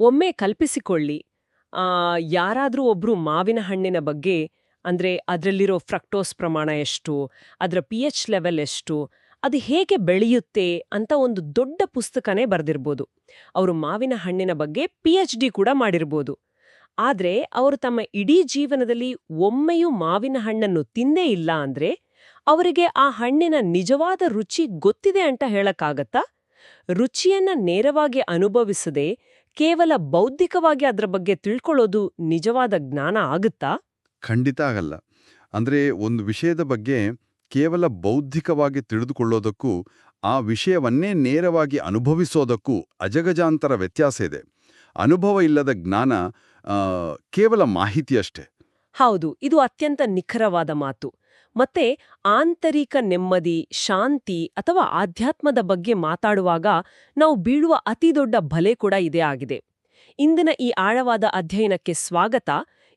ಒಮ್ಮೆ ಕಲ್ಪಿಸಿಕೊಳ್ಳಿ, ಯಾರಾದ್ರೂ ಒಬ್ರು ಮಾವಿನ ಹಣ್ಣಿನ ಬಗ್ಗೆ ಅಂದ್ರೆ ಅದರಲ್ಲಿರೋ ಫ್ರಕ್ಟೋಸ್ ಪ್ರಮಾಣ ಎಷ್ಟು, ಅದರ pH ಲೆವೆಲ್ ಎಷ್ಟು, ಅದು ಹೇಗೆ ಬೆಳೆಯುತ್ತೆ ಅಂತ ಒಂದು ದೊಡ್ಡ ಪುಸ್ತಕನೇ ಬರೆದಿರ್ಬೋದು. ಅವರು ಮಾವಿನ ಹಣ್ಣಿನ ಬಗ್ಗೆ PhD ಕೂಡ ಮಾಡಿರ್ಬೋದು. ಆದ್ರೆ ಅವರು ತಮ್ಮ ಇಡೀ ಜೀವನದಲ್ಲಿ ಒಮ್ಮೆಯೂ ಮಾವಿನ ಹಣ್ಣನ್ನು ತಿಂದೇ ಇಲ್ಲ ಅಂದ್ರೆ ಅವರಿಗೆ ಆ ಹಣ್ಣಿನ ನಿಜವಾದ ರುಚಿ ಗೊತ್ತಿದೆ ಅಂತ ಹೇಳಕ್ಕಾಗತ್ತಾ? ರುಚಿಯನ್ನ ನೇರವಾಗಿ ಅನುಭವಿಸದೆ ಕೇವಲ ಬೌದ್ಧಿಕವಾಗಿ ಅದರ ಬಗ್ಗೆ ತಿಳ್ಕೊಳ್ಳೋದು ನಿಜವಾದ ಜ್ಞಾನ ಆಗುತ್ತಾ? ಖಂಡಿತ ಆಗಲ್ಲ. ಅಂದ್ರೆ ಒಂದು ವಿಷಯದ ಬಗ್ಗೆ ಕೇವಲ ಬೌದ್ಧಿಕವಾಗಿ ತಿಳಿದುಕೊಳ್ಳೋದಕ್ಕೂ ಆ ವಿಷಯವನ್ನೇ ನೇರವಾಗಿ ಅನುಭವಿಸೋದಕ್ಕೂ ಅಜಗಜಾಂತರ ವ್ಯತ್ಯಾಸ ಇದೆ. ಅನುಭವ ಇಲ್ಲದ ಜ್ಞಾನ ಆ, ಕೇವಲ ಮಾಹಿತಿಯಷ್ಟೇ. ಹೌದು, ಇದು ಅತ್ಯಂತ ನಿಖರವಾದ ಮಾತು. ಮತ್ತೆ ಆಂತರಿಕ ನೆಮ್ಮದಿ, ಶಾಂತಿ ಅಥವಾ ಆಧ್ಯಾತ್ಮದ ಬಗ್ಗೆ ಮಾತಾಡುವಾಗ ನಾವು ಬೀಳುವ ಅತಿದೊಡ್ಡ ಬಲೆ ಕೂಡ ಇದೇ ಆಗಿದೆ. ಇಂದಿನ ಈ ಆಳವಾದ ಅಧ್ಯಯನಕ್ಕೆ ಸ್ವಾಗತ.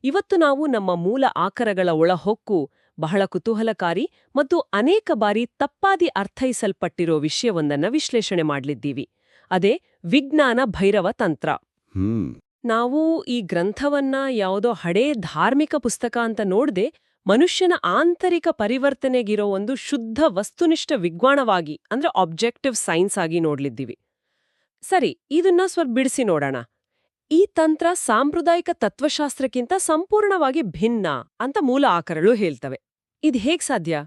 ಇವತ್ತು ನಾವು ನಮ್ಮ ಮೂಲ ಆಕರಗಳ ಒಳಹೊಕ್ಕು, ಬಹಳ ಕುತೂಹಲಕಾರಿ ಮತ್ತು ಅನೇಕ ಬಾರಿ ತಪ್ಪಾದಿ ಅರ್ಥೈಸಲ್ಪಟ್ಟಿರೋ ವಿಷಯವೊಂದನ್ನ ವಿಶ್ಲೇಷಣೆ ಮಾಡ್ಲಿದ್ದೀವಿ. ಅದೇ ವಿಜ್ಞಾನ ಭೈರವ ತಂತ್ರ. ಹ್ಮ್ ನಾವು ಈ ಗ್ರಂಥವನ್ನ ಯಾವುದೋ ಹಳೇ ಧಾರ್ಮಿಕ ಪುಸ್ತಕ ಅಂತ ನೋಡದೆ ಮನುಷ್ಯನ ಆಂತರಿಕ ಪರಿವರ್ತನೆಗಿರೋ ಒಂದು ಶುದ್ಧ ವಸ್ತುನಿಷ್ಠ ವಿಜ್ಞಾನವಾಗಿ ಅಂದ್ರೆ ಆಬ್ಜೆಕ್ಟಿವ್ ಸೈನ್ಸ್ ಆಗಿ ನೋಡ್ಲಿದ್ದೀವಿ. ಸರಿ, ಇದನ್ನ ಸ್ವಲ್ಪ ಬಿಡಿಸಿ ನೋಡೋಣ. ಈ ತಂತ್ರ ಸಾಂಪ್ರದಾಯಿಕ ತತ್ವಶಾಸ್ತ್ರಕ್ಕಿಂತ ಸಂಪೂರ್ಣವಾಗಿ ಭಿನ್ನ ಅಂತ ಮೂಲ ಆಕರಗಳು ಹೇಳ್ತವೆ. ಇದು ಹೇಗ್ ಸಾಧ್ಯ?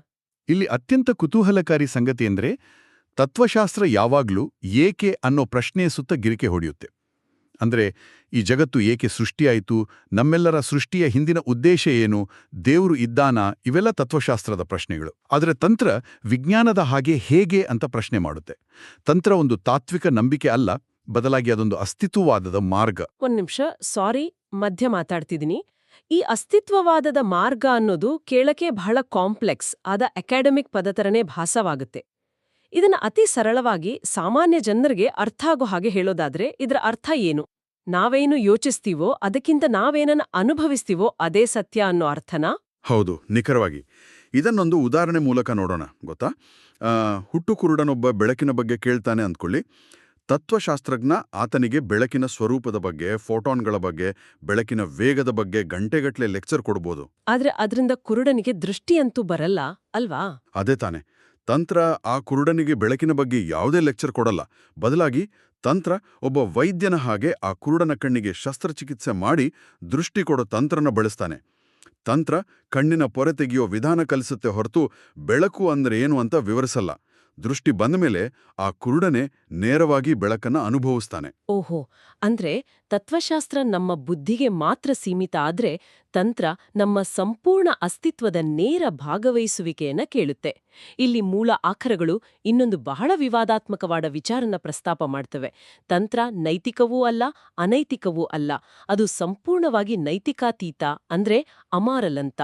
ಇಲ್ಲಿ ಅತ್ಯಂತ ಕುತೂಹಲಕಾರಿ ಸಂಗತಿ ಅಂದ್ರೆ ತತ್ವಶಾಸ್ತ್ರ ಯಾವಾಗ್ಲೂ ಏಕೆ ಅನ್ನೋ ಪ್ರಶ್ನೆಯ ಸುತ್ತ ಗಿರಿಕೆ ಹೊಡೆಯುತ್ತೆ. ಅಂದ್ರೆ ಈ ಜಗತ್ತು ಏಕೆ ಸೃಷ್ಟಿಯಾಯಿತು, ನಮ್ಮೆಲ್ಲರ ಸೃಷ್ಟಿಯ ಹಿಂದಿನ ಉದ್ದೇಶ ಏನು, ದೇವರು ಇದ್ದಾನಾ, ಇವೆಲ್ಲ ತತ್ವಶಾಸ್ತ್ರದ ಪ್ರಶ್ನೆಗಳು. ಆದರೆ ತಂತ್ರ ವಿಜ್ಞಾನದ ಹಾಗೆ ಹೇಗೆ ಅಂತ ಪ್ರಶ್ನೆ ಮಾಡುತ್ತೆ. ತಂತ್ರ ಒಂದು ತಾತ್ವಿಕ ನಂಬಿಕೆ ಅಲ್ಲ, ಬದಲಾಗಿ ಅದೊಂದು ಅಸ್ತಿತ್ವವಾದದ ಮಾರ್ಗ. ಒಂದ್ ನಿಮಿಷ, ಸಾರಿ, ಮಧ್ಯ ಮಾತಾಡ್ತಿದ್ದೀನಿ. ಈ ಅಸ್ತಿತ್ವವಾದದ ಮಾರ್ಗ ಅನ್ನೋದು ಕೇಳಕ್ಕೆ ಬಹಳ ಕಾಂಪ್ಲೆಕ್ಸ್ ಆದ ಅಕಾಡೆಮಿಕ್ ಪದತರನೇ ಭಾಸವಾಗುತ್ತೆ. ಇದನ್ನ ಅತಿ ಸರಳವಾಗಿ ಸಾಮಾನ್ಯ ಜನರಿಗೆ ಅರ್ಥ ಆಗೋ ಹಾಗೆ ಹೇಳೋದಾದ್ರೆ ಇದರ ಅರ್ಥ ಏನು? ನಾವೇನು ಯೋಚಿಸ್ತೀವೋ ಅದಕ್ಕಿಂತ ನಾವೇನನ್ನ ಅನುಭವಿಸ್ತೀವೋ ಅದೇ ಸತ್ಯ ಅನ್ನೋ ಅರ್ಥನಾ? ಹೌದು, ನಿಖರವಾಗಿ. ಇದನ್ನೊಂದು ಉದಾಹರಣೆ ಮೂಲಕ ನೋಡೋಣ, ಗೊತ್ತಾ? ಹುಟ್ಟು ಕುರುಡನೊಬ್ಬ ಬೆಳಕಿನ ಬಗ್ಗೆ ಕೇಳ್ತಾನೆ ಅಂದ್ಕೊಳ್ಳಿ. ತತ್ವಶಾಸ್ತ್ರಜ್ಞ ಆತನಿಗೆ ಬೆಳಕಿನ ಸ್ವರೂಪದ ಬಗ್ಗೆ, ಫೋಟಾನ್ಗಳ ಬಗ್ಗೆ, ಬೆಳಕಿನ ವೇಗದ ಬಗ್ಗೆ ಗಂಟೆಗಟ್ಟಲೆ ಲೆಕ್ಚರ್ ಕೊಡ್ಬೋದು. ಆದ್ರೆ ಅದರಿಂದ ಕುರುಡನಿಗೆ ದೃಷ್ಟಿಯಂತೂ ಬರಲ್ಲ ಅಲ್ವಾ? ಅದೇ ತಾನೆ. ತಂತ್ರ ಆ ಕುರುಡನಿಗೆ ಬೆಳಕಿನ ಬಗ್ಗೆ ಯಾವುದೇ ಲೆಕ್ಚರ್ ಕೊಡಲ್ಲ. ಬದಲಾಗಿ ತಂತ್ರ ಒಬ್ಬ ವೈದ್ಯನ ಹಾಗೆ ಆ ಕುರುಡನ ಕಣ್ಣಿಗೆ ಶಸ್ತ್ರಚಿಕಿತ್ಸೆ ಮಾಡಿ ದೃಷ್ಟಿ ಕೊಡೋ ತಂತ್ರನ ಬಳಸ್ತಾನೆ. ತಂತ್ರ ಕಣ್ಣಿನ ಪೊರೆ ತೆಗೆಯೋ ವಿಧಾನ ಕಲಿಸುತ್ತೆ ಹೊರತು ಬೆಳಕು ಅಂದ್ರೆ ಏನು ಅಂತ ವಿವರಿಸಲ್ಲ. ದೃಷ್ಟಿ ಬಂದಮೇಲೆ ಆ ಕುರುಡನೆ ನೇರವಾಗಿ ಬೆಳಕನ್ನ ಅನುಭವಿಸ್ತಾನೆ. ಓಹೋ, ಅಂದ್ರೆ ತತ್ವಶಾಸ್ತ್ರ ನಮ್ಮ ಬುದ್ಧಿಗೆ ಮಾತ್ರ ಸೀಮಿತ ಆದ್ರೆ ತಂತ್ರ ನಮ್ಮ ಸಂಪೂರ್ಣ ಅಸ್ತಿತ್ವದ ನೇರ ಭಾಗವಹಿಸುವಿಕೆಯನ್ನ ಕೇಳುತ್ತೆ. ಇಲ್ಲಿ ಮೂಲ ಆಕರಗಳು ಇನ್ನೊಂದು ಬಹಳ ವಿವಾದಾತ್ಮಕವಾದ ವಿಚಾರನ ಪ್ರಸ್ತಾಪ ಮಾಡ್ತವೆ. ತಂತ್ರ ನೈತಿಕವೂ ಅಲ್ಲ, ಅನೈತಿಕವೂ ಅಲ್ಲ, ಅದು ಸಂಪೂರ್ಣವಾಗಿ ನೈತಿಕಾತೀತ, ಅಂದ್ರೆ ಅಮಾರಲ್ ಅಂತ.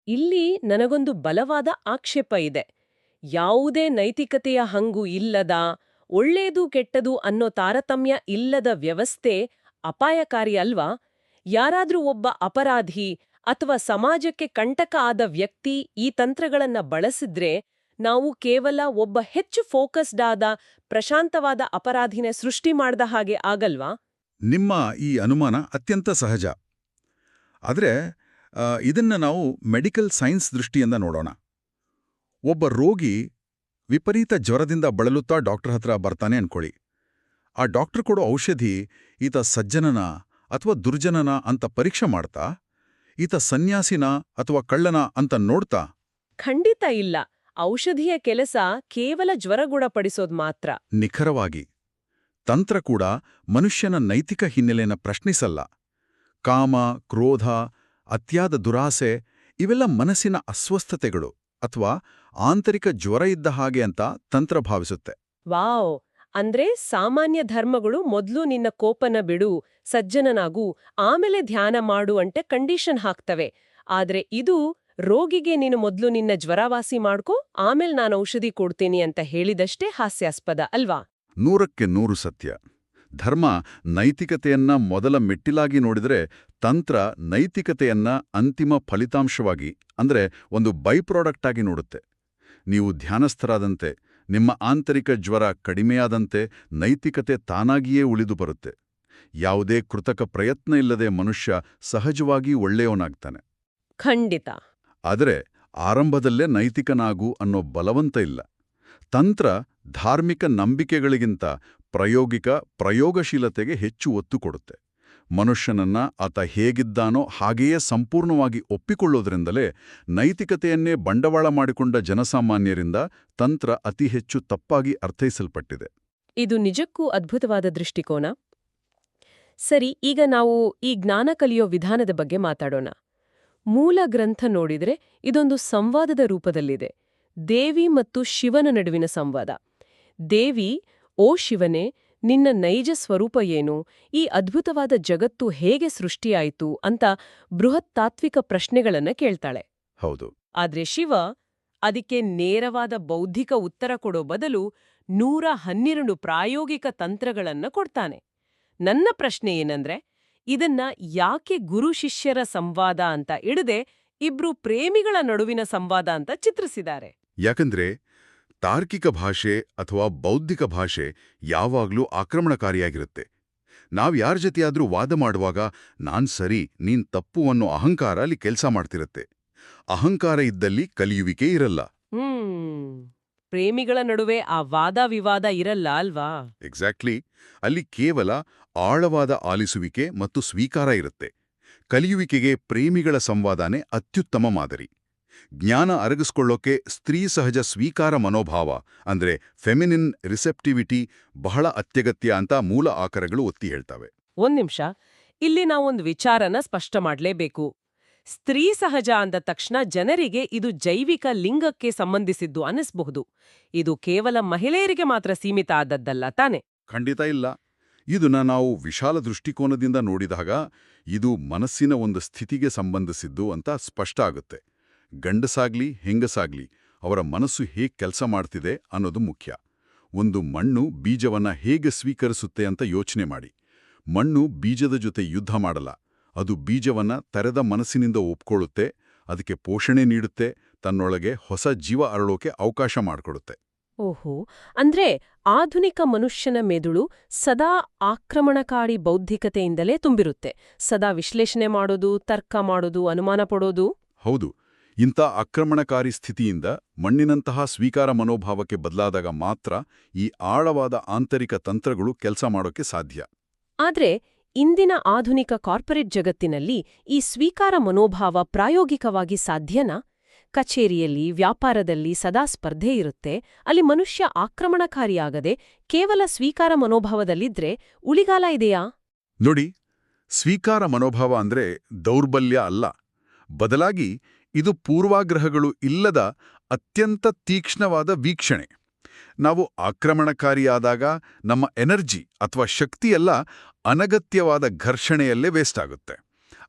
ಇಲ್ಲಿ ನನಗೊಂದು ಬಲವಾದ ಆಕ್ಷೇಪ ಇದೆ. ಯಾವುದೇ ನೈತಿಕತೆಯ ಹಂಗು ಇಲ್ಲದ, ಒಳ್ಳೇದು ಕೆಟ್ಟದು ಅನ್ನೋ ತಾರತಮ್ಯ ಇಲ್ಲದ ವ್ಯವಸ್ಥೆ ಅಪಾಯಕಾರಿ ಅಲ್ವಾ? ಯಾರಾದ್ರೂ ಒಬ್ಬ ಅಪರಾಧಿ ಅಥವಾ ಸಮಾಜಕ್ಕೆ ಕಂಟಕ ಆದ ವ್ಯಕ್ತಿ ಈ ತಂತ್ರಗಳನ್ನ ಬಳಸಿದ್ರೆ ನಾವು ಕೇವಲ ಒಬ್ಬ ಹೆಚ್ಚು ಫೋಕಸ್ಡ್ ಆದ, ಪ್ರಶಾಂತವಾದ ಅಪರಾಧಿನ ಸೃಷ್ಟಿ ಮಾಡ್ದ ಹಾಗೆ ಆಗಲ್ವಾ? ನಿಮ್ಮ ಈ ಅನುಮಾನ ಅತ್ಯಂತ ಸಹಜ. ಆದರೆ ಇದನ್ನ ನಾವು ಮೆಡಿಕಲ್ ಸೈನ್ಸ್ ದೃಷ್ಟಿಯಿಂದ ನೋಡೋಣ. ಒಬ್ಬ ರೋಗಿ ವಿಪರೀತ ಜ್ವರದಿಂದ ಬಳಲುತ್ತಾ ಡಾಕ್ಟರ್ ಹತ್ರ ಬರ್ತಾನೆ ಅನ್ಕೊಳ್ಳಿ. ಆ ಡಾಕ್ಟರ್ ಕೊಡೋ ಔಷಧಿ ಈತ ಸಜ್ಜನನ ಅಥವಾ ದುರ್ಜನನ ಅಂತ ಪರೀಕ್ಷೆ ಮಾಡ್ತಾ, ಈತ ಸನ್ಯಾಸಿನ ಅಥವಾ ಕಳ್ಳನ ಅಂತ ನೋಡ್ತಾ? ಖಂಡಿತ ಇಲ್ಲ. ಔಷಧಿಯ ಕೆಲಸ ಕೇವಲ ಜ್ವರ ಗುಣಪಡಿಸೋದು ಮಾತ್ರ. ನಿಖರವಾಗಿ. ತಂತ್ರ ಕೂಡ ಮನುಷ್ಯನ ನೈತಿಕ ಹಿನ್ನೆಲೆಯನ್ನು ಪ್ರಶ್ನಿಸಲ್ಲ. ಕಾಮ, ಕ್ರೋಧ, ಅತಿಯಾದ ದುರಾಸೆ ಇವೆಲ್ಲ ಮನಸ್ಸಿನ ಅಸ್ವಸ್ಥತೆಗಳು ಅಥವಾ ಆಂತರಿಕ ಜ್ವರ ಇದ್ದ ಹಾಗೆ ಅಂತ ತಂತ್ರ ಭಾವಿಸುತ್ತೆ. ವಾವ್! ಅಂದ್ರೆ ಸಾಮಾನ್ಯ ಧರ್ಮಗಳು ಮೊದ್ಲು ನಿನ್ನ ಕೋಪನ ಬಿಡು, ಸಜ್ಜನನಾಗು, ಆಮೇಲೆ ಧ್ಯಾನ ಮಾಡು ಅಂತೆ ಕಂಡೀಷನ್ ಹಾಕ್ತವೆ. ಆದ್ರೆ ಇದು ರೋಗಿಗೆ ನೀನು ಮೊದ್ಲು ನಿನ್ನ ಜ್ವರವಾಸಿ ಮಾಡ್ಕೋ, ಆಮೇಲೆ ನಾನು ಔಷಧಿ ಕೊಡ್ತೀನಿ ಅಂತ ಹೇಳಿದಷ್ಟೇ ಹಾಸ್ಯಾಸ್ಪದ ಅಲ್ವಾ? 100ಕ್ಕೆ 100 ಸತ್ಯ. ಧರ್ಮ ನೈತಿಕತೆಯನ್ನ ಮೊದಲ ಮೆಟ್ಟಿಲಾಗಿ ನೋಡಿದರೆ, ತಂತ್ರ ನೈತಿಕತೆಯನ್ನ ಅಂತಿಮ ಫಲಿತಾಂಶವಾಗಿ, ಅಂದ್ರೆ ಒಂದು ಬೈ ಪ್ರಾಡಕ್ಟ್ ಆಗಿ ನೋಡುತ್ತೆ. ನೀವು ಧ್ಯಾನಸ್ಥರಾದಂತೆ, ನಿಮ್ಮ ಆಂತರಿಕ ಜ್ವರ ಕಡಿಮೆಯಾದಂತೆ ನೈತಿಕತೆ ತಾನಾಗಿಯೇ ಉಳಿದು ಬರುತ್ತೆ. ಯಾವುದೇ ಕೃತಕ ಪ್ರಯತ್ನ ಇಲ್ಲದೆ ಮನುಷ್ಯ ಸಹಜವಾಗಿ ಒಳ್ಳೆಯವನಾಗ್ತಾನೆ. ಖಂಡಿತ. ಆದರೆ ಆರಂಭದಲ್ಲೇ ನೈತಿಕನಾಗು ಅನ್ನೋ ಬಲವಂತ ಇಲ್ಲ. ತಂತ್ರ ಧಾರ್ಮಿಕ ನಂಬಿಕೆಗಳಿಗಿಂತ ಪ್ರಯೋಗಶೀಲತೆಗೆ ಹೆಚ್ಚು ಒತ್ತು ಕೊಡುತ್ತೆ. ಮನುಷ್ಯನನ್ನ ಆತ ಹೇಗಿದ್ದಾನೋ ಹಾಗೆಯೇ ಸಂಪೂರ್ಣವಾಗಿ ಒಪ್ಪಿಕೊಳ್ಳೋದ್ರಿಂದಲೇ ನೈತಿಕತೆಯನ್ನೇ ಬಂಡವಾಳ ಮಾಡಿಕೊಂಡ ಜನಸಾಮಾನ್ಯರಿಂದ ತಂತ್ರ ಅತಿ ಹೆಚ್ಚು ತಪ್ಪಾಗಿ ಅರ್ಥೈಸಲ್ಪಟ್ಟಿದೆ. ಇದು ನಿಜಕ್ಕೂ ಅದ್ಭುತವಾದ ದೃಷ್ಟಿಕೋನ. ಸರಿ, ಈಗ ನಾವು ಈ ಜ್ಞಾನ ಕಲಿಯೋ ವಿಧಾನದ ಬಗ್ಗೆ ಮಾತಾಡೋಣ. ಮೂಲ ಗ್ರಂಥ ನೋಡಿದ್ರೆ ಇದೊಂದು ಸಂವಾದದ ರೂಪದಲ್ಲಿದೆ. ದೇವಿ ಮತ್ತು ಶಿವನ ನಡುವಿನ ಸಂವಾದ. ದೇವಿ, ಓ ಶಿವನೇ, ನಿನ್ನ ನೈಜ ಸ್ವರೂಪ ಏನು, ಈ ಅದ್ಭುತವಾದ ಜಗತ್ತು ಹೇಗೆ ಸೃಷ್ಟಿಯಾಯಿತು ಅಂತ ಬೃಹತ್ ತಾತ್ವಿಕ ಪ್ರಶ್ನೆಗಳನ್ನ ಕೇಳ್ತಾಳೆ. ಹೌದು. ಆದ್ರೆ ಶಿವ ಅದಕ್ಕೆ ನೇರವಾದ ಬೌದ್ಧಿಕ ಉತ್ತರ ಕೊಡೋ ಬದಲು 112 ಪ್ರಾಯೋಗಿಕ ತಂತ್ರಗಳನ್ನ ಕೊಡ್ತಾನೆ. ನನ್ನ ಪ್ರಶ್ನೆ ಏನಂದ್ರೆ, ಇದನ್ನ ಯಾಕೆ ಗುರು ಶಿಷ್ಯರ ಸಂವಾದ ಅಂತ ಇಡದೆ ಇಬ್ರು ಪ್ರೇಮಿಗಳ ನಡುವಿನ ಸಂವಾದ ಅಂತ ಚಿತ್ರಿಸಿದ್ದಾರೆ? ಯಾಕಂದ್ರೆ ತಾರ್ಕಿಕ ಭಾಷೆ ಅಥವಾ ಬೌದ್ಧಿಕ ಭಾಷೆ ಯಾವಾಗ್ಲೂ ಆಕ್ರಮಣಕಾರಿಯಾಗಿರುತ್ತೆ. ನಾವ್ಯಾರ ಜೊತೆಯಾದ್ರೂ ವಾದ ಮಾಡುವಾಗ ನಾನ್ ಸರಿ, ನೀನ್ ತಪ್ಪು ಅನ್ನೋ ಅಹಂಕಾರ ಅಲ್ಲಿ ಕೆಲಸ ಮಾಡ್ತಿರತ್ತೆ. ಅಹಂಕಾರ ಇದ್ದಲ್ಲಿ ಕಲಿಯುವಿಕೆ ಇರಲ್ಲ. ಪ್ರೇಮಿಗಳ ನಡುವೆ ಆ ವಾದ ವಿವಾದ ಇರಲ್ಲ ಅಲ್ವಾ? ಎಕ್ಸಾಕ್ಟ್ಲಿ. ಅಲ್ಲಿ ಕೇವಲ ಆಳವಾದ ಆಲಿಸುವಿಕೆ ಮತ್ತು ಸ್ವೀಕಾರ ಇರುತ್ತೆ. ಕಲಿಯುವಿಕೆಗೆ ಪ್ರೇಮಿಗಳ ಸಂವಾದನೇ ಅತ್ಯುತ್ತಮ ಮಾದರಿ. ಜ್ಞಾನ ಅರಗಿಸ್ಕೊಳ್ಳೋಕೆ ಸ್ತ್ರೀ ಸಹಜ ಸ್ವೀಕಾರ ಮನೋಭಾವ ಅಂದ್ರೆ ಫೆಮಿನಿನ್ ರಿಸೆಪ್ಟಿವಿಟಿ ಬಹಳ ಅತ್ಯಗತ್ಯ ಅಂತ ಮೂಲ ಆಕರಗಳು ಒತ್ತಿ ಹೇಳ್ತವೆ. ಒಂದ್ ನಿಮಿಷ, ಇಲ್ಲಿ ನಾವೊಂದು ವಿಚಾರನ ಸ್ಪಷ್ಟ ಮಾಡ್ಲೇಬೇಕು. ಸ್ತ್ರೀ ಸಹಜ ಅಂದ ತಕ್ಷಣ ಜನರಿಗೆ ಇದು ಜೈವಿಕ ಲಿಂಗಕ್ಕೆ ಸಂಬಂಧಿಸಿದ್ದು ಅನ್ನಿಸ್ಬಹುದು. ಇದು ಕೇವಲ ಮಹಿಳೆಯರಿಗೆ ಮಾತ್ರ ಸೀಮಿತ ಆದದ್ದಲ್ಲ ತಾನೆ? ಖಂಡಿತ ಇಲ್ಲ. ಇದನ್ನ ನಾವು ವಿಶಾಲ ದೃಷ್ಟಿಕೋನದಿಂದ ನೋಡಿದಾಗ ಇದು ಮನಸ್ಸಿನ ಒಂದು ಸ್ಥಿತಿಗೆ ಸಂಬಂಧಿಸಿದ್ದು ಅಂತ ಸ್ಪಷ್ಟ ಆಗುತ್ತೆ. ಗಂಡಸಾಗ್ಲಿ ಹೆಂಗಸಾಗ್ಲಿ ಅವರ ಮನಸ್ಸು ಹೇಗೆ ಕೆಲಸ ಮಾಡ್ತಿದೆ ಅನ್ನೋದು ಮುಖ್ಯ. ಒಂದು ಮಣ್ಣು ಬೀಜವನ್ನ ಹೇಗೆ ಸ್ವೀಕರಿಸುತ್ತೆ ಅಂತ ಯೋಚನೆ ಮಾಡಿ. ಮಣ್ಣು ಬೀಜದ ಜೊತೆ ಯುದ್ಧ ಮಾಡಲ್ಲ. ಅದು ಬೀಜವನ್ನ ತೆರೆದ ಮನಸ್ಸಿನಿಂದ ಒಪ್ಕೊಳ್ಳುತ್ತೆ, ಅದಕ್ಕೆ ಪೋಷಣೆ ನೀಡುತ್ತೆ, ತನ್ನೊಳಗೆ ಹೊಸ ಜೀವ ಅರಳೋಕೆ ಅವಕಾಶ ಮಾಡಿಕೊಡುತ್ತೆ. ಓಹೋ, ಅಂದ್ರೆ ಆಧುನಿಕ ಮನುಷ್ಯನ ಮೆದುಳು ಸದಾ ಆಕ್ರಮಣಕಾರಿ ಬೌದ್ಧಿಕತೆಯಿಂದಲೇ ತುಂಬಿರುತ್ತೆ. ಸದಾ ವಿಶ್ಲೇಷಣೆ ಮಾಡೋದು, ತರ್ಕ ಮಾಡೋದು, ಅನುಮಾನ ಪಡೋದು. ಹೌದು. ಇಂಥ ಆಕ್ರಮಣಕಾರಿ ಸ್ಥಿತಿಯಿಂದ ಮಣ್ಣಿನಂತಹ ಸ್ವೀಕಾರ ಮನೋಭಾವಕ್ಕೆ ಬದಲಾದಾಗ ಮಾತ್ರ ಈ ಆಳವಾದ ಆಂತರಿಕ ತಂತ್ರಗಳು ಕೆಲಸ ಮಾಡೋಕೆ ಸಾಧ್ಯ. ಆದ್ರೆ ಇಂದಿನ ಆಧುನಿಕ ಕಾರ್ಪೊರೇಟ್ ಜಗತ್ತಿನಲ್ಲಿ ಈ ಸ್ವೀಕಾರ ಮನೋಭಾವ ಪ್ರಾಯೋಗಿಕವಾಗಿ ಸಾಧ್ಯನಾ? ಕಚೇರಿಯಲ್ಲಿ, ವ್ಯಾಪಾರದಲ್ಲಿ ಸದಾ ಸ್ಪರ್ಧೆ ಇರುತ್ತೆ. ಅಲ್ಲಿ ಮನುಷ್ಯ ಆಕ್ರಮಣಕಾರಿಯಾಗದೆ ಕೇವಲ ಸ್ವೀಕಾರ ಮನೋಭಾವದಲ್ಲಿದ್ರೆ ಉಳಿಗಾಲ ಇದೆಯಾ? ನೋಡಿ, ಸ್ವೀಕಾರ ಮನೋಭಾವ ಅಂದ್ರೆ ದೌರ್ಬಲ್ಯ ಅಲ್ಲ. ಬದಲಾಗಿ ಇದು ಪೂರ್ವಾಗ್ರಹಗಳು ಇಲ್ಲದ ಅತ್ಯಂತ ತೀಕ್ಷ್ಣವಾದ ವೀಕ್ಷಣೆ. ನಾವು ಆಕ್ರಮಣಕಾರಿಯಾದಾಗ ನಮ್ಮ ಎನರ್ಜಿ ಅಥವಾ ಶಕ್ತಿಯೆಲ್ಲ ಅನಗತ್ಯವಾದ ಘರ್ಷಣೆಯಲ್ಲೇ ವೇಸ್ಟ್ ಆಗುತ್ತೆ.